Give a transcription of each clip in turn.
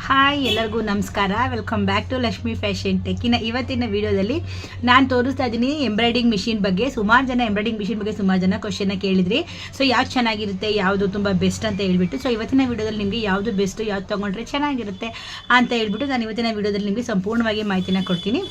Hi ಎಲ್ಲರಿಗೂ ನಮಸ್ಕಾರ. Welcome back to Lakshmi fashion tech. ಇವತ್ತಿನ ವಿಡಿಯೋದಲ್ಲಿ ನಾನು ತೋರಿಸ್ತಾ ಇದ್ದೀನಿ ಎಂಬ್ರಾಯ್ಡಿಂಗ್ ಮಿಷಿನ್ ಬಗ್ಗೆ. ಸುಮಾರು ಜನ ಎಂಬ್ರಾಯ್ಡಿಂಗ್ ಮಿಷಿನ್ ಬಗ್ಗೆ ಸುಮಾರು ಜನ ಕ್ವಶನ್ನ ಕೇಳಿದ್ರಿ. ಸೊ ಯಾವ್ದು ಚೆನ್ನಾಗಿರುತ್ತೆ, ಯಾವುದು ತುಂಬ ಬೆಸ್ಟ್ ಅಂತ ಹೇಳ್ಬಿಟ್ಟು, ಸೊ ಇವತ್ತಿನ ವಿಡಿಯೋದಲ್ಲಿ ನಿಮಗೆ ಯಾವುದು ಬೆಸ್ಟ್, ಯಾವ್ದು ತೊಗೊಂಡ್ರೆ ಚೆನ್ನಾಗಿರುತ್ತೆ ಅಂತ ಹೇಳ್ಬಿಟ್ಟು ನಾನು ಇವತ್ತಿನ ವಿಡಿಯೋದಲ್ಲಿ ನಿಮಗೆ ಸಂಪೂರ್ಣವಾಗಿ ಮಾಹಿತಿನ ಕೊಡ್ತೀನಿ.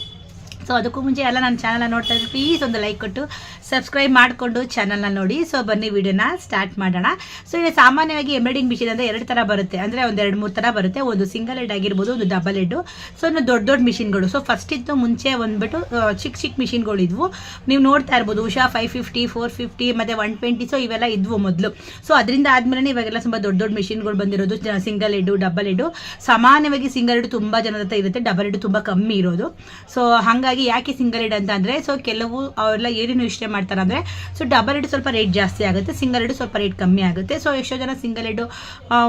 ಸೊ ಅದಕ್ಕೂ ಮುಂಚೆ ಎಲ್ಲ ನನ್ನ ಚಾನಲ್ನ ನೋಡ್ತಾ ಇದ್ರೆ ಪ್ಲೀಸ್ ಒಂದು ಲೈಕ್ ಕೊಟ್ಟು ಸಬ್ಸ್ಕ್ರೈಬ್ ಮಾಡಿಕೊಂಡು ಚಾನಲ್ನ ನೋಡಿ. ಸೊ ಬನ್ನಿ ವಿಡಿಯೋನ ಸ್ಟಾರ್ಟ್ ಮಾಡೋಣ. ಸೊ ಈಗ ಸಾಮಾನ್ಯವಾಗಿ ಎಂಬ್ರಾಯ್ಡಿಂಗ್ ಮಿಷಿನ್ ಅಂದರೆ ಎರಡು ಥರ ಬರುತ್ತೆ, ಅಂದರೆ ಒಂದು 2-3 ಥರ ಬರುತ್ತೆ. ಒಂದು ಸಿಂಗಲ್ ಹೆಡ್ ಆಗಿರ್ಬೋದು, ಒಂದು ಡಬಲ್ ಹೆಡ್ಡು. ಸೊ ಇನ್ನು ದೊಡ್ಡ ಮಿಷಿನ್ಗಳು. ಸೊ ಫಸ್ಟ್ ಇತ್ತು ಮುಂಚೆ ಬಂದ್ಬಿಟ್ಟು ಚಿಕ್ಕ ಮಿಷಿನ್ಗಳು ಇದ್ವು. ನೀವು ನೋಡ್ತಾ ಇರ್ಬೋದು, ಉಷಾ 550, 450 ಮತ್ತು 120. ಸೊ ಇವೆಲ್ಲ ಇದ್ವು ಮೊದಲು. ಸೊ ಅದರಿಂದ ಆದಮೇಲೆ ಇವಾಗೆಲ್ಲ ತುಂಬ ದೊಡ್ಡ ಮಿಷಿನ್ಗಳು ಬಂದಿರೋದು. Single head, double head. ಸಾಮಾನ್ಯವಾಗಿ ಸಿಂಗಲ್ ಹೆಡ್ ತುಂಬ ಜನರ ಹತ್ರ ಇರುತ್ತೆ, ಡಬಲ್ ಹೆಡ್ ತುಂಬ ಕಮ್ಮಿ ಇರೋದು. ಸೊ ಹಾಗಾಗಿ ಯಾಕೆ ಸಿಂಗಲ್ ಹೆಡ್ ಅಂತ ಅಂದರೆ, ಸೊ ಕೆಲವು ಅವರೆಲ್ಲ ಏನೇನು ಇಷ್ಟ ಮಾಡ್ತಾರೆ ಅಂದರೆ, ಸೊ ಡಬಲ್ ಹೆಡ್ ಸ್ವಲ್ಪ ರೇಟ್ ಜಾಸ್ತಿ ಆಗುತ್ತೆ, ಸಿಂಗಲ್ ಹೆಡ್ ಸ್ವಲ್ಪ ರೇಟ್ ಕಮ್ಮಿ ಆಗುತ್ತೆ. ಸೊ ಎಷ್ಟೋ ಜನ ಸಿಂಗಲ್ ಹೆಡ್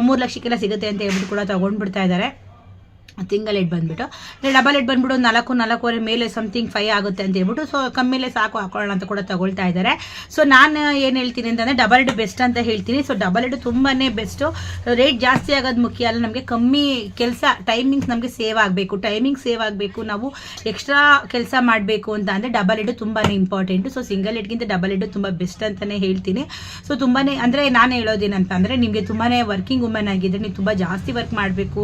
3 ಲಕ್ಷಕ್ಕೆಲ್ಲ ಸಿಗುತ್ತೆ ಅಂತ ಹೇಳ್ಬಿಟ್ಟು ಕೂಡ ತೊಗೊಂಡ್ಬಿಡ್ತಾ ಇದ್ದಾರೆ. ಸಿಂಗಲ್ ಹೆಡ್ ಬಂದ್ಬಿಟ್ಟು, ಡಬಲ್ ಹೆಡ್ ಬಂದ್ಬಿಟ್ಟು 4-4.25 ಮೇಲೆ ಸಮಥಿಂಗ್ 5 ಆಗುತ್ತೆ ಅಂತ ಹೇಳ್ಬಿಟ್ಟು, ಸೊ ಕಮ್ಮಿಲೇ ಸಾಕು ಹಾಕೊಳ್ಳೋಣ ಅಂತ ಕೂಡ ತಗೊಳ್ತಾ ಇದ್ದಾರೆ. ಸೊ ನಾನು ಏನು ಹೇಳ್ತೀನಿ ಅಂತಂದರೆ, ಡಬಲ್ ಹೆಡ್ ಬೆಸ್ಟ್ ಅಂತ ಹೇಳ್ತೀನಿ. ಸೊ ಡಬಲ್ ಹೆಡ್ ತುಂಬಾ ಬೆಸ್ಟು. ರೇಟ್ ಜಾಸ್ತಿ ಆಗೋದು ಮುಖ್ಯ ಅಲ್ಲ, ನಮಗೆ ಕಮ್ಮಿ ಕೆಲಸ, ಟೈಮಿಂಗ್ಸ್ ನಮಗೆ ಸೇವ್ ಆಗಬೇಕು, ನಾವು ಎಕ್ಸ್ಟ್ರಾ ಕೆಲಸ ಮಾಡಬೇಕು ಅಂತ ಅಂದರೆ ಡಬಲ್ ಹೆಡ್ ತುಂಬಾ ಇಂಪಾರ್ಟೆಂಟು. ಸೊ ಸಿಂಗಲ್ ಹೆಡ್ಗಿಂತ ಡಬಲ್ ಹೆಡ್ ತುಂಬ ಬೆಸ್ಟ್ ಅಂತಲೇ ಹೇಳ್ತೀನಿ. ಸೊ ತುಂಬಾ ಅಂದರೆ ನಾನು ಹೇಳೋದೇನಂತ ಅಂದರೆ, ನಿಮಗೆ ತುಂಬಾ ವರ್ಕಿಂಗ್ ವುಮೆನ್ ಆಗಿದ್ದರೆ, ನೀವು ತುಂಬ ಜಾಸ್ತಿ ವರ್ಕ್ ಮಾಡಬೇಕು,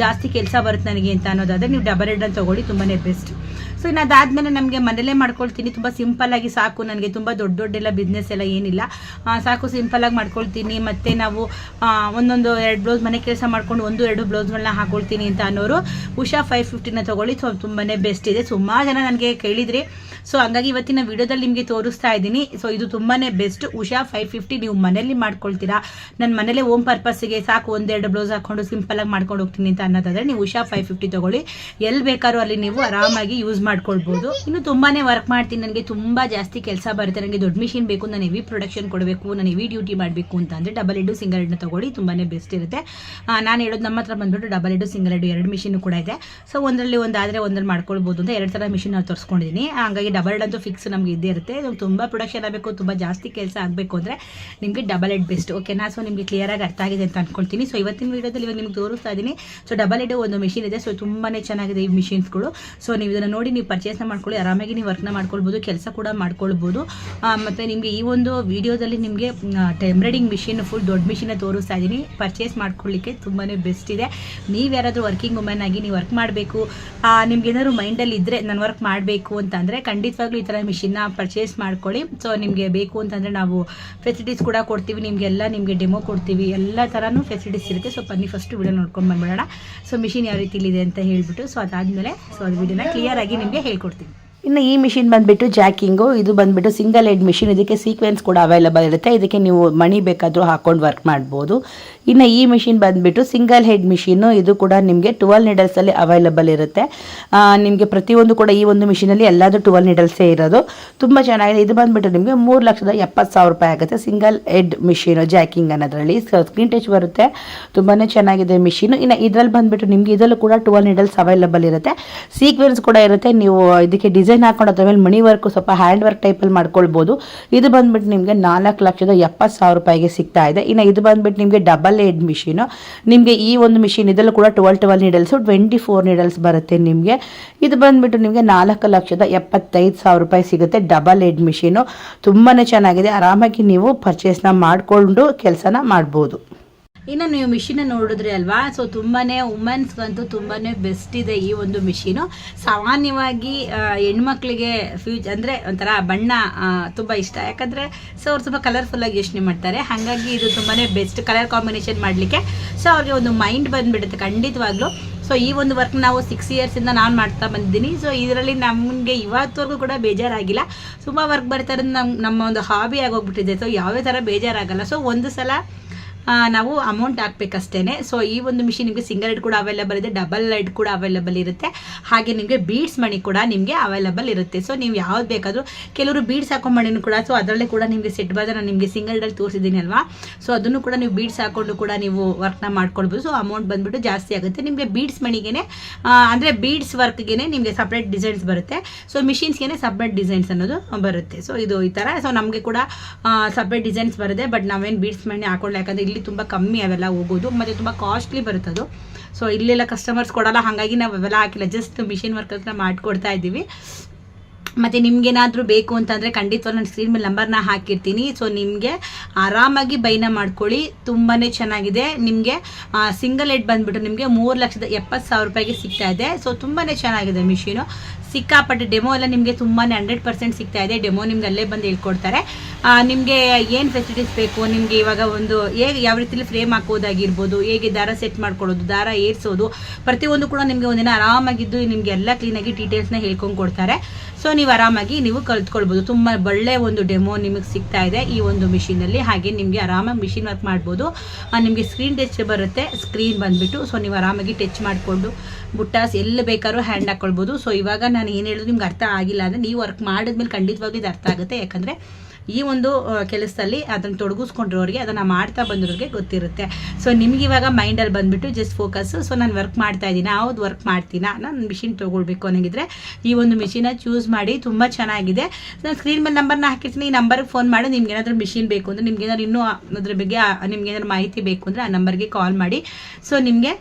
ಜಾಸ್ತಿ ಕೆಲಸ ನನಗೆ ಅಂತ ಅನ್ನೋದಾದ್ರೆ ನೀವು ಡಬಲ್ ಹೆಡ್ ಅಂತ ತಗೊಳ್ಳಿ, ತುಂಬಾನೇ ಬೆಸ್ಟ್. ಸೊ ಇನ್ನು ಅದಾದ್ಮೇಲೆ ನಮಗೆ ಮನೇಲೇ ಮಾಡ್ಕೊಳ್ತೀನಿ, ತುಂಬ ಸಿಂಪಲ್ ಆಗಿ ಸಾಕು, ನನಗೆ ತುಂಬ ದೊಡ್ಡೆಲ್ಲ ಬಿಸ್ನೆಸ್ ಎಲ್ಲ ಏನಿಲ್ಲ, ಸಾಕು ಸಿಂಪಲ್ ಆಗಿ ಮಾಡ್ಕೊಳ್ತೀನಿ. ಮತ್ತೆ ನಾವು 1-2 ಬ್ಲೌಸ್ ಮನೆ ಕೆಲಸ ಮಾಡ್ಕೊಂಡು 1-2 ಬ್ಲೌಸ್ಗಳನ್ನ ಹಾಕೊಳ್ತೀನಿ ಅಂತ ಅನ್ನೋರು ಉಷಾ 550ನ ತಗೊಳ್ಳಿ. ಸೊ ತುಂಬಾನೇ ಬೆಸ್ಟ್ ಇದೆ. ಸುಮಾರು ಜನ ನನಗೆ ಕೇಳಿದ್ರಿ, ಸೊ ಹಂಗಾಗಿ ಇವತ್ತಿನ ವಿಡಿಯೋದಲ್ಲಿ ನಿಮಗೆ ತೋರಿಸ್ತಾ ಇದ್ದೀನಿ. ಸೊ ಇದು ತುಂಬಾನೇ ಬೆಸ್ಟ್. ಉಷಾ 550 ನೀವು ಮನೇಲಿ ಮಾಡ್ಕೊಳ್ತೀರಾ, ನನ್ನ ಮನೇಲೆ ಹೋಮ್ ಪರ್ಪಸ್ಗೆ ಸಾಕು 1-2 ಬ್ಲೌಸ್ ಹಾಕೊಂಡು ಸಿಂಪಲ್ ಆಗಿ ಮಾಡ್ಕೊಂಡು ಹೋಗ್ತೀನಿ ಅಂತ ಅನ್ನೋದಾದ್ರೆ ನೀವು ಉಷಾ 550 ತಗೊಳ್ಳಿ. ಎಲ್ಲಿ ಬೇಕಾದ್ರೂ ಅಲ್ಲಿ ನೀವು ಆರಾಮಾಗಿ ಯೂಸ್ ಮಾಡ್ಕೊಳ್ಬೋದು. ಇನ್ನು ತುಂಬಾನೇ ವರ್ಕ್ ಮಾಡ್ತೀನಿ, ನನಗೆ ತುಂಬ ಜಾಸ್ತಿ ಕೆಲಸ ಬರುತ್ತೆ, ನನಗೆ ದೊಡ್ಡ ಮಿಷಿನ್ ಬೇಕು, ನಾನು ಹೆವಿ ಪ್ರೊಡಕ್ಷನ್ ಕೊಡಬೇಕು, ನಾನು ಹೆವಿ ಡ್ಯೂಟಿ ಮಾಡಬೇಕು ಅಂತ ಅಂದರೆ ಡಬಲ್ ಹೆಡ್, ಸಿಂಗಲ್ ಹೆಡ್ನ ತಗೊಳ್ಳಿ, ತುಂಬಾನೇ ಬೆಸ್ಟ್ ಇರುತ್ತೆ. ನಾನು ಹೇಳೋದು ನಮ್ಮ ಹತ್ರ ಬಂದ್ಬಿಟ್ಟು double head, single head 2 machine ಕೂಡ ಇದೆ. ಸೊ ಒಂದರಲ್ಲಿ ಒಂದಾದರೆ ಒಂದಲ್ಲಿ ಮಾಡ್ಕೊಳ್ಬೋದು ಅಂತ 2 ಥರ ಮಿಷಿನ್ ನಾವು ತೋರಿಸ್ಕೊಂಡಿದ್ದೀನಿ. ಹಾಗಾಗಿ ಡಬಲ್ ಹೆಡ್ ಅಂತೂ ಫಿಕ್ಸ್ ನಮಗೆ ಇದ್ದೇ ಇರುತ್ತೆ. ತುಂಬ ಪ್ರೊಡಕ್ಷನ್ ಆಗಬೇಕು, ತುಂಬ ಜಾಸ್ತಿ ಕೆಲಸ ಆಗಬೇಕು ಅಂದರೆ ನಿಮಗೆ ಡಬಲ್ ಹೆಡ್ ಬೆಸ್ಟ್. ಓಕೆನಾ? ಸೊ ನಿಮಗೆ ಕ್ಲಿಯರಾಗಿ ಅರ್ಥ ಆಗಿದೆ ಅಂತ ಅನ್ಕೊಳ್ತೀನಿ. ಸೊ ಇವತ್ತಿನ ವೀಡಿಯೋದಲ್ಲಿ ಇವಾಗ ನಿಮ್ಗೆ ತೋರಿಸ್ತಾ ಇದ್ದೀನಿ. ಸೊ ಡಬಲ್ ಹೆಡ್ ಒಂದು ಮಿಷಿನ್ ಇದೆ. ಸೊ ತುಂಬಾ ಚೆನ್ನಾಗಿದೆ ಈ ಮಿಷಿನ್ಸ್ಗಳು. ಸೊ ನೀವು ಇದನ್ನು ನೋಡಿ ನೀವು ಪರ್ಚೇಸ್ನ ಮಾಡ್ಕೊಳ್ಳಿ, ಆರಾಮಾಗಿ ನೀವು ವರ್ಕ್ನ ಮಾಡ್ಕೊಳ್ಬೋದು, ಕೆಲಸ ಕೂಡ ಮಾಡ್ಕೊಳ್ಬೋದು. ಮತ್ತು ನಿಮಗೆ ಈ ಒಂದು ವಿಡಿಯೋದಲ್ಲಿ ನಿಮಗೆ ಎಂಬ್ರಾಯ್ಡಿಂಗ್ ಮಿಷಿನ್ ಫುಲ್ ದೊಡ್ಡ ಮಿಷಿನ ತೋರಿಸ್ತಾ ಇದ್ದೀನಿ. ಪರ್ಚೇಸ್ ಮಾಡ್ಕೊಳ್ಳಿಕ್ಕೆ ತುಂಬಾ ಬೆಸ್ಟ್ ಇದೆ. ನೀವು ಯಾರಾದರೂ ವರ್ಕಿಂಗ್ ವುಮೆನ್ ಆಗಿ ನೀವು ವರ್ಕ್ ಮಾಡಬೇಕು, ನಿಮ್ಗೆ ಏನಾದ್ರು ಮೈಂಡಲ್ಲಿ ಇದ್ದರೆ ನಾನು ವರ್ಕ್ ಮಾಡಬೇಕು ಅಂತ ಅಂದರೆ ಖಂಡಿತವಾಗ್ಲೂ ಈ ಥರ ಮಿಷಿನ್ನ ಪರ್ಚೇಸ್ ಮಾಡ್ಕೊಳ್ಳಿ. ಸೊ ನಿಮಗೆ ಬೇಕು ಅಂತಂದರೆ ನಾವು ಫೆಸಿಲಿಟೀಸ್ ಕೂಡ ಕೊಡ್ತೀವಿ, ನಿಮಗೆ ಡೆಮೋ ಕೊಡ್ತೀವಿ, ಎಲ್ಲ ಥರನೂ ಫೆಸಿಲಿಟೀಸ್ ಇರುತ್ತೆ. ಸೊ ಬನ್ನಿ ಫಸ್ಟ್ ವಿಡಿಯೋ ನೋಡ್ಕೊಂಡು ಬಂದ್ಬಿಡೋಣ. ಸೊ ಮಿಷಿನ್ ಯಾವ ರೀತಿಲಿದೆ ಅಂತ ಹೇಳ್ಬಿಟ್ಟು, ಸೊ ಅದಾದಮೇಲೆ ಸೊ ಅದು ವಿಡಿಯೋನ ಕ್ಲಿಯರ್ ಆಗಿ ನಿಮಗೆ ಹೇಳ್ಕೊಡ್ತೀನಿ. ಇನ್ನು ಈ ಮಿಷಿನ್ ಬಂದುಬಿಟ್ಟು ಜಾಕಿಂಗು, ಇದು ಬಂದುಬಿಟ್ಟು ಸಿಂಗಲ್ ಹೆಡ್ ಮಿಷಿನ್. ಇದಕ್ಕೆ ಸೀಕ್ವೆನ್ಸ್ ಕೂಡ ಅವೈಲಬಲ್ ಇರುತ್ತೆ, ಇದಕ್ಕೆ ನೀವು ಮಣಿ ಬೇಕಾದರೂ ಹಾಕ್ಕೊಂಡು ವರ್ಕ್ ಮಾಡ್ಬೋದು. ಇನ್ನು ಈ ಮಿಷಿನ್ ಬಂದುಬಿಟ್ಟು ಸಿಂಗಲ್ ಹೆಡ್ ಮಿಷಿನ್ನು, ಇದು ಕೂಡ ನಿಮಗೆ 12 ನೀಡಲ್ಸಲ್ಲಿ ಅವೈಲಬಲ್ ಇರುತ್ತೆ. ನಿಮಗೆ ಪ್ರತಿಯೊಂದು ಕೂಡ ಈ ಒಂದು ಮಿಷಿನಲ್ಲಿ ಎಲ್ಲದೂ 12 ನೀಡಲ್ಸೇ ಇರೋದು, ತುಂಬ ಚೆನ್ನಾಗಿದೆ. ಇದು ಬಂದುಬಿಟ್ಟು ನಿಮಗೆ 3,70,000 ರೂಪಾಯಿ ಆಗುತ್ತೆ. ಸಿಂಗಲ್ ಹೆಡ್ ಮಿಷಿನು ಜಾಕಿಂಗ್ ಅನ್ನೋದ್ರಲ್ಲಿ ಸ್ಕ್ರೀನ್ ಟಚ್ ಬರುತ್ತೆ, ತುಂಬಾ ಚೆನ್ನಾಗಿದೆ ಮಿಷಿನು. ಇನ್ನು ಇದರಲ್ಲಿ ಬಂದುಬಿಟ್ಟು ನಿಮಗೆ ಇದರಲ್ಲೂ ಕೂಡ 12 ನೀಡಲ್ಸ್ ಅವೈಲಬಲ್ ಇರುತ್ತೆ, ಸೀಕ್ವೆನ್ಸ್ ಕೂಡ ಇರುತ್ತೆ. ನೀವು ಇದಕ್ಕೆ ಡಿಸೈನ್ ಹಾಕೊಂಡು ಅದ್ರ ಮೇಲೆ ಮಣಿ ವರ್ಕ್, ಸ್ವಲ್ಪ ಹ್ಯಾಂಡ್ ವರ್ಕ್ ಟೈಪಲ್ಲಿ ಮಾಡ್ಕೊಳ್ಬೋದು. ಇದು ಬಂದ್ಬಿಟ್ಟು ನಿಮಗೆ 4,70,000 ರೂಪಾಯಿಗೆ ಸಿಗ್ತಾ ಇದೆ. ಇನ್ನು ಇದು ಬಂದ್ಬಿಟ್ಟು ನಿಮಗೆ ಡಬಲ್ ಹೆಡ್ ಮಿಷಿನು. ನಿಮಗೆ ಈ ಒಂದು ಮಿಷಿನ್ ಇದರಲ್ಲೂ ಕೂಡ 12 ನೀಡಲ್ಸು 24 ನೀಡಲ್ಸ್ ಬರುತ್ತೆ ನಿಮಗೆ. ಇದು ಬಂದ್ಬಿಟ್ಟು ನಿಮಗೆ 4,75,000 ರೂಪಾಯಿ ಸಿಗುತ್ತೆ ಡಬಲ್ ಹೆಡ್ ಮಿಷಿನು. ತುಂಬಾ ಚೆನ್ನಾಗಿದೆ, ಆರಾಮಾಗಿ ನೀವು ಪರ್ಚೇಸ್ನ ಮಾಡಿಕೊಂಡು ಕೆಲಸನ ಮಾಡ್ಬೋದು. ಇನ್ನು ನೀವು ಮಿಷಿನ ನೋಡಿದ್ರಿ ಅಲ್ವಾ? ಸೊ ತುಂಬಾ ವುಮೆನ್ಸ್ಗಂತೂ ತುಂಬಾ ಬೆಸ್ಟ್ ಇದೆ ಈ ಒಂದು ಮಿಷಿನು. ಸಾಮಾನ್ಯವಾಗಿ ಹೆಣ್ಮಕ್ಳಿಗೆ ಅಂದರೆ ಒಂಥರ ಬಣ್ಣ ತುಂಬ ಇಷ್ಟ, ಯಾಕಂದರೆ ಸೊ ಅವ್ರು ತುಂಬ ಕಲರ್ಫುಲ್ಲಾಗಿ ಯೋಚನೆ ಮಾಡ್ತಾರೆ. ಹಾಗಾಗಿ ಇದು ತುಂಬಾ ಬೆಸ್ಟ್ ಕಲರ್ ಕಾಂಬಿನೇಷನ್ ಮಾಡಲಿಕ್ಕೆ. ಸೊ ಅವ್ರಿಗೆ ಒಂದು ಮೈಂಡ್ ಬಂದುಬಿಡುತ್ತೆ ಖಂಡಿತವಾಗ್ಲೂ. ಸೊ ಈ ಒಂದು ವರ್ಕ್ ನಾವು 6 ಇಯರ್ಸಿಂದ ನಾನು ಮಾಡ್ತಾ ಬಂದಿದ್ದೀನಿ. ಸೊ ಇದರಲ್ಲಿ ನಮಗೆ ಇವತ್ತವರೆಗೂ ಕೂಡ ಬೇಜಾರಾಗಿಲ್ಲ. ತುಂಬ ವರ್ಕ್ ಬರ್ತಾ ಇರೋದು ನಮ್ಮ ಒಂದು ಹಾಬಿ ಆಗೋಗ್ಬಿಟ್ಟಿದೆ. ಸೊ ಯಾವುದೇ ಥರ ಬೇಜಾರಾಗಲ್ಲ. ಸೊ ಒಂದು ಸಲ ನಾವು ಅಮೌಂಟ್ ಹಾಕ್ಬೇಕಷ್ಟೇ. ಸೊ ಈ ಒಂದು ಮಿಷಿನ್ ನಿಮಗೆ ಸಿಂಗಲ್ ಹೆಡ್ ಕೂಡ ಅವೈಲಬಲ್ ಇದೆ, ಡಬಲ್ ಹೆಡ್ ಕೂಡ ಅವೈಲಬಲ್ ಇರುತ್ತೆ, ಹಾಗೆ ನಿಮಗೆ ಬೀಡ್ಸ್ ಮಣಿ ಕೂಡ ನಿಮಗೆ ಅವೈಲಬಲ್ ಇರುತ್ತೆ. ಸೊ ನೀವು ಯಾವ್ದು ಬೇಕಾದರೂ, ಕೆಲವರು ಬೀಡ್ಸ್ ಹಾಕೋ ಮಣಿನೂ ಕೂಡ, ಸೊ ಅದರಲ್ಲೇ ಕೂಡ ನಿಮಗೆ ಸೆಟ್ ಬರ್ತದೆ. ನಾನು ನಿಮಗೆ ಸಿಂಗಲ್ ಹೆಡ್ ತೋರಿಸಿದ್ದೀನಿ ಅಲ್ವಾ? ಸೊ ಅದನ್ನು ಕೂಡ ನೀವು ಬೀಡ್ಸ್ ಹಾಕೊಂಡು ಕೂಡ ನೀವು ವರ್ಕ್ನ ಮಾಡ್ಕೊಳ್ಬೋದು. ಸೊ ಅಮೌಂಟ್ ಬಂದುಬಿಟ್ಟು ಜಾಸ್ತಿ ಆಗುತ್ತೆ. ನಿಮಗೆ ಬೀಡ್ಸ್ ಮಣಿಗೆ ಅಂದರೆ ಬೀಡ್ಸ್ ವರ್ಕ್ಗೆ ನಿಮಗೆ ಸಪ್ರೇಟ್ ಡಿಸೈನ್ಸ್ ಬರುತ್ತೆ. ಸೊ ಮಿಷಿನ್ಸ್ಗೆ ಸಪ್ರೇಟ್ ಡಿಸೈನ್ಸ್ ಅನ್ನೋದು ಬರುತ್ತೆ. ಸೊ ಇದು ಈ ಥರ. ಸೊ ನಮಗೆ ಕೂಡ ಸಪ್ರೇಟ್ ಡಿಸೈನ್ಸ್ ಬರುತ್ತೆ, ಬಟ್ ನಾವೇನು ಬೀಡ್ಸ್ ಮಣಿ ಹಾಕೊಳ್ಳಿ, ಯಾಕಂದರೆ ಇಲ್ಲಿ ತುಂಬ ಕಮ್ಮಿ ಅವೆಲ್ಲ ಹೋಗೋದು, ಮತ್ತು ತುಂಬ ಕಾಸ್ಟ್ಲಿ ಬರುತ್ತೆ ಅದು. ಸೊ ಇಲ್ಲೆಲ್ಲ ಕಸ್ಟಮರ್ಸ್ ಕೊಡಲ್ಲ, ಹಾಗಾಗಿ ನಾವು ಅವೆಲ್ಲ ಹಾಕಿಲ್ಲ, ಜಸ್ಟ್ ಮಿಷಿನ್ ವರ್ಕ್ ಹತ್ರ ಮಾಡಿಕೊಡ್ತಾ ಇದ್ದೀವಿ. ಮತ್ತು ನಿಮ್ಗೇನಾದರೂ ಬೇಕು ಅಂತಂದರೆ ಖಂಡಿತವಾಗಿ ನಾನು ಸ್ಕ್ರೀನ್ ಮೇಲೆ ನಂಬರ್ನ ಹಾಕಿರ್ತೀನಿ. ಸೊ ನಿಮಗೆ ಆರಾಮಾಗಿ ಬೈನ ಮಾಡ್ಕೊಳ್ಳಿ, ತುಂಬಾ ಚೆನ್ನಾಗಿದೆ. ನಿಮಗೆ ಸಿಂಗಲ್ ಹೆಡ್ ಬಂದುಬಿಟ್ಟು ನಿಮಗೆ 3,70,000 ರೂಪಾಯಿಗೆ ಸಿಗ್ತಾ ಇದೆ. ಸೊ ತುಂಬಾ ಚೆನ್ನಾಗಿದೆ ಮಿಷಿನು, ಸಿಕ್ಕಾಪಟ್ಟೆ ಡೆಮೋ ಎಲ್ಲ ನಿಮಗೆ ತುಂಬಾ 100% ಸಿಗ್ತಾ ಇದೆ. ಡೆಮೋ ನಿಮ್ಗೆ ಅಲ್ಲೇ ಬಂದು ಹೇಳ್ಕೊಡ್ತಾರೆ. ನಿಮಗೆ ಏನು ಫೆಸಿಲಿಟೀಸ್ ಬೇಕು, ನಿಮಗೆ ಇವಾಗ ಒಂದು ಹೇಗೆ ಯಾವ ರೀತಿಲಿ ಫ್ರೇಮ್ ಹಾಕೋದಾಗಿರ್ಬೋದು, ಹೇಗೆ ದಾರ ಸೆಟ್ ಮಾಡ್ಕೊಳ್ಳೋದು, ದಾರ ಏರಿಸೋದು, ಪ್ರತಿಯೊಂದು ಕೂಡ ನಿಮಗೆ ಒಂದಿನ ಆರಾಮಾಗಿದ್ದು ನಿಮಗೆ ಎಲ್ಲ ಕ್ಲೀನಾಗಿ ಡೀಟೇಲ್ಸ್ನ ಹೇಳ್ಕೊಂಡು ಕೊಡ್ತಾರೆ. ಸೊ ನೀವು ಆರಾಮಾಗಿ ನೀವು ಕಲ್ತ್ಕೊಳ್ಬೋದು. ತುಂಬ ಒಳ್ಳೆ ಒಂದು ಡೆಮೋ ನಿಮಗೆ ಸಿಗ್ತಾ ಇದೆ ಈ ಒಂದು ಮಿಷಿನಲ್ಲಿ. ಹಾಗೆ ನಿಮಗೆ ಆರಾಮಾಗಿ ಮಿಷಿನ್ ವರ್ಕ್ ಮಾಡ್ಬೋದು. ನಿಮಗೆ ಸ್ಕ್ರೀನ್ ಟಚ್ ಬರುತ್ತೆ, ಸ್ಕ್ರೀನ್ ಬಂದುಬಿಟ್ಟು. ಸೊ ನೀವು ಆರಾಮಾಗಿ ಟಚ್ ಮಾಡಿಕೊಂಡು ಬುಟ್ಟಾಸ್ ಎಲ್ಲಿ ಬೇಕಾದ್ರೂ ಹ್ಯಾಂಡ್ ಹಾಕ್ಕೊಳ್ಬೋದು. ಸೊ ಇವಾಗ ನಾನು ಏನು ಹೇಳಿದ್ರು ನಿಮ್ಗೆ ಅರ್ಥ ಆಗಿಲ್ಲ ಅಂದರೆ ನೀವು ವರ್ಕ್ ಮಾಡಿದ್ಮೇಲೆ ಖಂಡಿತವಾಗ್ಲೂ ಇದು ಅರ್ಥ ಆಗುತ್ತೆ. ಯಾಕಂದರೆ ಈ ಒಂದು ಕೆಲಸದಲ್ಲಿ ಅದನ್ನು ತೊಡಗಿಸ್ಕೊಂಡಿರೋರಿಗೆ, ಅದನ್ನು ಮಾಡ್ತಾ ಬಂದಿರೋರಿಗೆ ಗೊತ್ತಿರುತ್ತೆ. ಸೊ ನಿಮ್ಗೆ ಇವಾಗ ಮೈಂಡಲ್ಲಿ ಬಂದುಬಿಟ್ಟು ಜಸ್ಟ್ ಫೋಕಸ್ಸು. ಸೊ ನಾನು ವರ್ಕ್ ಮಾಡ್ತಾ ಇದ್ದೀನಿ, ಹೌದು ವರ್ಕ್ ಮಾಡ್ತೀನಾ, ನಾನು ಮಿಷಿನ್ ತೊಗೊಳ್ಬೇಕು ಅನ್ನೋಂಗಿದ್ರೆ ಈ ಒಂದು ಮಿಷಿನ ಚೂಸ್ ಮಾಡಿ. ತುಂಬ ಚೆನ್ನಾಗಿದೆ. ನಾನು ಸ್ಕ್ರೀನ್ ಮೇಲೆ ನಂಬರ್ನ ಹಾಕಿರ್ತೀನಿ, ಈ ನಂಬರ್ಗೆ ಫೋನ್ ಮಾಡಿ. ನಿಮ್ಗೆ ಏನಾದರೂ ಮಿಷಿನ್ ಬೇಕು ಅಂದರೆ, ನಿಮ್ಗೆ ಏನಾದ್ರು ಇನ್ನೂ ಅದ್ರ ಬಗ್ಗೆ ನಿಮ್ಗೆ ಏನಾದ್ರು ಮಾಹಿತಿ ಬೇಕು ಅಂದರೆ ಆ ನಂಬರ್ಗೆ ಕಾಲ್ ಮಾಡಿ. ಸೊ ನಿಮಗೆ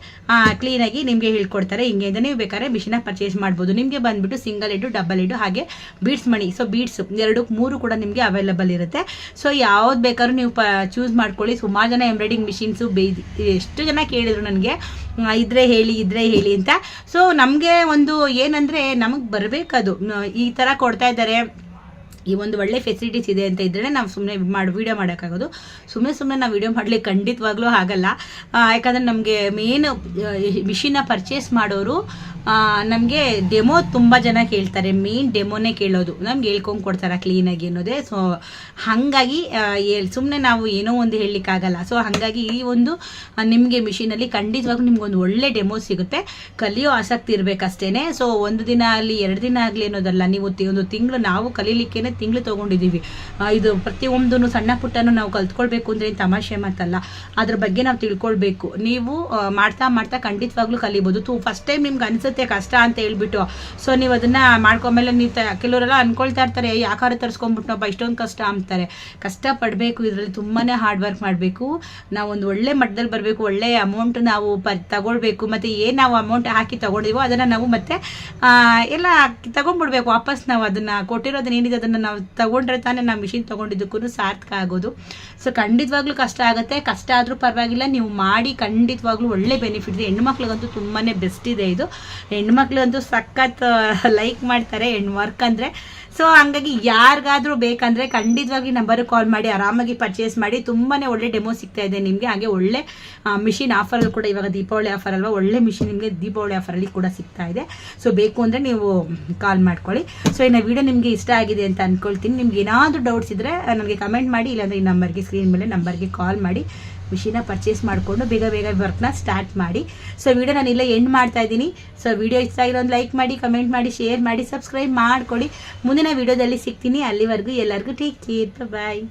ಕ್ಲೀನಾಗಿ ನಿಮಗೆ ಹೇಳ್ಕೊಡ್ತಾರೆ. ಹಿಂಗೆ ನೀವು ಬೇಕಾದ್ರೆ ಮಿಷಿನ ಪರ್ಚೇಸ್ ಮಾಡ್ಬೋದು. ನಿಮಗೆ ಬಂದುಬಿಟ್ಟು ಸಿಂಗಲ್ ಹೆಡ್ಡು, ಡಬಲ್ ಹೆಡ್ಡು, ಹಾಗೆ ಬೀಡ್ಸ್ ಮಣಿ. ಸೊ ಬೀಡ್ಸ್ 2-3 ಕೂಡ ನಿಮಗೆ ಅವೈಲಬಲ್ ಇರುತ್ತೆ. ಸೊ ಯಾವ್ದು ಬೇಕಾದ್ರೂ ನೀವು ಚೂಸ್ ಮಾಡ್ಕೊಳ್ಳಿ. ಸುಮಾರು ಜನ ಎಂಬ್ರಾಯ್ಡಿಂಗ್ ಮಿಷಿನ್ಸು ಎಷ್ಟು ಜನ ಕೇಳಿದ್ರು ನನಗೆ ಇದ್ರೆ ಹೇಳಿ ಅಂತ. ಸೊ ನಮಗೆ ಒಂದು ಏನಂದರೆ ನಮಗೆ ಬರಬೇಕದು, ಈ ಥರ ಕೊಡ್ತಾ ಇದ್ದಾರೆ, ಈ ಒಂದು ಒಳ್ಳೆ ಫೆಸಿಲಿಟೀಸ್ ಇದೆ ಅಂತ ಇದ್ದರೆ ನಾವು ಸುಮ್ಮನೆ ವೀಡಿಯೋ ಮಾಡೋಕ್ಕಾಗೋದು. ಸುಮ್ಮನೆ ನಾವು ವೀಡಿಯೋ ಮಾಡಲಿಕ್ಕೆ ಖಂಡಿತವಾಗ್ಲೂ ಆಗಲ್ಲ. ಯಾಕಂದರೆ ನಮಗೆ ಮೇನ್ ಮಿಷಿನ್ನ ಪರ್ಚೇಸ್ ಮಾಡೋರು ನಮಗೆ ಡೆಮೋ ತುಂಬ ಜನ ಕೇಳ್ತಾರೆ, ಮೇನ್ ಡೆಮೋನೇ ಕೇಳೋದು, ನಮ್ಗೆ ಹೇಳ್ಕೊಂಡು ಕೊಡ್ತಾರೆ ಕ್ಲೀನಾಗಿ ಅನ್ನೋದೇ. ಸೊ ಹಾಗಾಗಿ ಸುಮ್ಮನೆ ನಾವು ಏನೋ ಒಂದು ಹೇಳಲಿಕ್ಕಾಗಲ್ಲ. ಸೊ ಹಾಗಾಗಿ ಈ ಒಂದು ನಿಮಗೆ ಮಿಷಿನಲ್ಲಿ ಖಂಡಿತವಾಗ್ಲೂ ನಿಮ್ಗೊಂದು ಒಳ್ಳೆ ಡೆಮೋ ಸಿಗುತ್ತೆ. ಕಲಿಯೋ ಆಸಕ್ತಿ ಇರಬೇಕಷ್ಟೇ. ಸೊ 1 ದಿನ ಆಗಲಿ 2 ದಿನ ಆಗಲಿ ಅನ್ನೋದಲ್ಲ, ನೀವು ಒಂದು ತಿಂಗಳು, ನಾವು ಕಲೀಲಿಕ್ಕೇನೆ ತಿಂಗಳು ತೊಗೊಂಡಿದ್ದೀವಿ. ಇದು ಪ್ರತಿಯೊಂದೂ ಸಣ್ಣ ಪುಟ್ಟನೂ ನಾವು ಕಲ್ತ್ಕೊಳ್ಬೇಕು ಅಂದರೆ ತಮಾಷೆ ಮಾತಲ್ಲ, ಅದ್ರ ಬಗ್ಗೆ ನಾವು ತಿಳ್ಕೊಳ್ಬೇಕು. ನೀವು ಮಾಡ್ತಾ ಖಂಡಿತವಾಗ್ಲೂ ಕಲಿಬೋದು. ಫಸ್ಟ್ ಟೈಮ್ ನಿಮ್ಗೆ ಅನಿಸುತ್ತೆ ಕಷ್ಟ ಅಂತ ಹೇಳ್ಬಿಟ್ಟು, ಸೊ ನೀವು ಅದನ್ನು ಮಾಡ್ಕೊಂಡ್ಮೇಲೆ ನೀವು ಕೆಲವರೆಲ್ಲ ಅನ್ಕೊಳ್ತಾ ಇರ್ತಾರೆ, ಯಾಕಾರ ತರಿಸ್ಕೊಂಡ್ಬಿಟ್ನಪ್ಪ ಇಷ್ಟೊಂದು ಕಷ್ಟ ಅಂತಾರೆ. ಕಷ್ಟಪಡಬೇಕು, ಇದರಲ್ಲಿ ತುಂಬಾ ಹಾರ್ಡ್ ವರ್ಕ್ ಮಾಡಬೇಕು. ನಾವು ಒಂದು ಒಳ್ಳೆ ಮಟ್ಟದಲ್ಲಿ ಬರಬೇಕು, ಒಳ್ಳೆ ಅಮೌಂಟ್ ನಾವು ತಗೊಳ್ಬೇಕು. ಮತ್ತು ಏನು ನಾವು ಅಮೌಂಟ್ ಹಾಕಿ ತೊಗೊಂಡಿವೋ ಅದನ್ನು ನಾವು ಮತ್ತೆ ಎಲ್ಲ ತಗೊಂಡ್ಬಿಡ್ಬೇಕು ವಾಪಸ್. ನಾವು ಅದನ್ನು ಕೊಟ್ಟಿರೋದನ್ನ ಏನಿದೆ ಅದನ್ನು ನಾವು ತಗೊಂಡ್ರೆ ತಾನೇ ನಾವು ಮಿಷಿನ್ ತೊಗೊಂಡಿದ್ದಕ್ಕೂ ಸಾರ್ಥಕ ಆಗೋದು. ಸೊ ಖಂಡಿತವಾಗ್ಲೂ ಕಷ್ಟ ಆಗುತ್ತೆ, ಕಷ್ಟ ಆದರೂ ಪರವಾಗಿಲ್ಲ, ನೀವು ಮಾಡಿ ಖಂಡಿತವಾಗ್ಲೂ ಒಳ್ಳೆ ಬೆನಿಫಿಟ್ ಇದೆ. ಹೆಣ್ಮಕ್ಳಿಗಂತೂ ತುಂಬಾ ಬೆಸ್ಟ್ ಇದೆ ಇದು. ಹೆಣ್ಮಕ್ಳಂತೂ ಸಖತ್ ಲೈಕ್ ಮಾಡ್ತಾರೆ ವರ್ಕ್ ಅಂದರೆ. ಸೊ ಹಂಗಾಗಿ ಯಾರಿಗಾದರೂ ಬೇಕಂದರೆ ಖಂಡಿತವಾಗಿ ನಂಬರಿಗೆ ಕಾಲ್ ಮಾಡಿ, ಆರಾಮಾಗಿ ಪರ್ಚೇಸ್ ಮಾಡಿ. ತುಂಬಾ ಒಳ್ಳೆ ಡೆಮೋ ಸಿಗ್ತಾ ಇದೆ ನಿಮಗೆ. ಹಾಗೆ ಒಳ್ಳೆ ಮಿಷಿನ್ ಆಫರಲ್ಲಿ ಕೂಡ, ಇವಾಗ ದೀಪಾವಳಿ ಆಫರ್ ಅಲ್ವಾ, ಒಳ್ಳೆ ಮಿಷಿನ್ ನಿಮಗೆ ದೀಪಾವಳಿ ಆಫರಲ್ಲಿ ಕೂಡ ಸಿಗ್ತಾ ಇದೆ. ಸೊ ಬೇಕು ಅಂದರೆ ನೀವು ಕಾಲ್ ಮಾಡ್ಕೊಳ್ಳಿ. ಸೊ ಇನ್ನು ವಿಡಿಯೋ ನಿಮಗೆ ಇಷ್ಟ ಆಗಿದೆ ಅಂತ ಅಂದ್ಕೊಳ್ತೀನಿ. ನಿಮ್ಗೆ ಏನಾದರೂ ಡೌಟ್ಸ್ ಇದ್ದರೆ ನನಗೆ ಕಮೆಂಟ್ ಮಾಡಿ, ಇಲ್ಲಾಂದರೆ ಈ ನಂಬರ್ಗೆ, ಸ್ಕ್ರೀನ್ ಮೇಲೆ ನಂಬರ್ಗೆ ಕಾಲ್ ಮಾಡಿ ಮಿಷಿನ ಪರ್ಚೇಸ್ ಮಾಡಿಕೊಂಡು ಬೇಗ ವರ್ಕ್ನ ಸ್ಟಾರ್ಟ್ ಮಾಡಿ. ಸೊ ವಿಡಿಯೋ ನಾನು ಇಲ್ಲೇ ಎಂಡ್ ಮಾಡ್ತಾ ಇದ್ದೀನಿ. ಸೊ ವಿಡಿಯೋ ಇಷ್ಟ ಆಗಿರೋ ಒಂದು ಲೈಕ್ ಮಾಡಿ, ಕಮೆಂಟ್ ಮಾಡಿ, ಶೇರ್ ಮಾಡಿ, ಸಬ್ಸ್ಕ್ರೈಬ್ ಮಾಡ್ಕೊಳ್ಳಿ. ಮುಂದಿನ ವಿಡಿಯೋದಲ್ಲಿ ಸಿಗ್ತೀನಿ. ಅಲ್ಲಿವರೆಗೂ ಎಲ್ಲರಿಗೂ ಟೇಕ್ ಕೇರ್, ಬಾಯ್.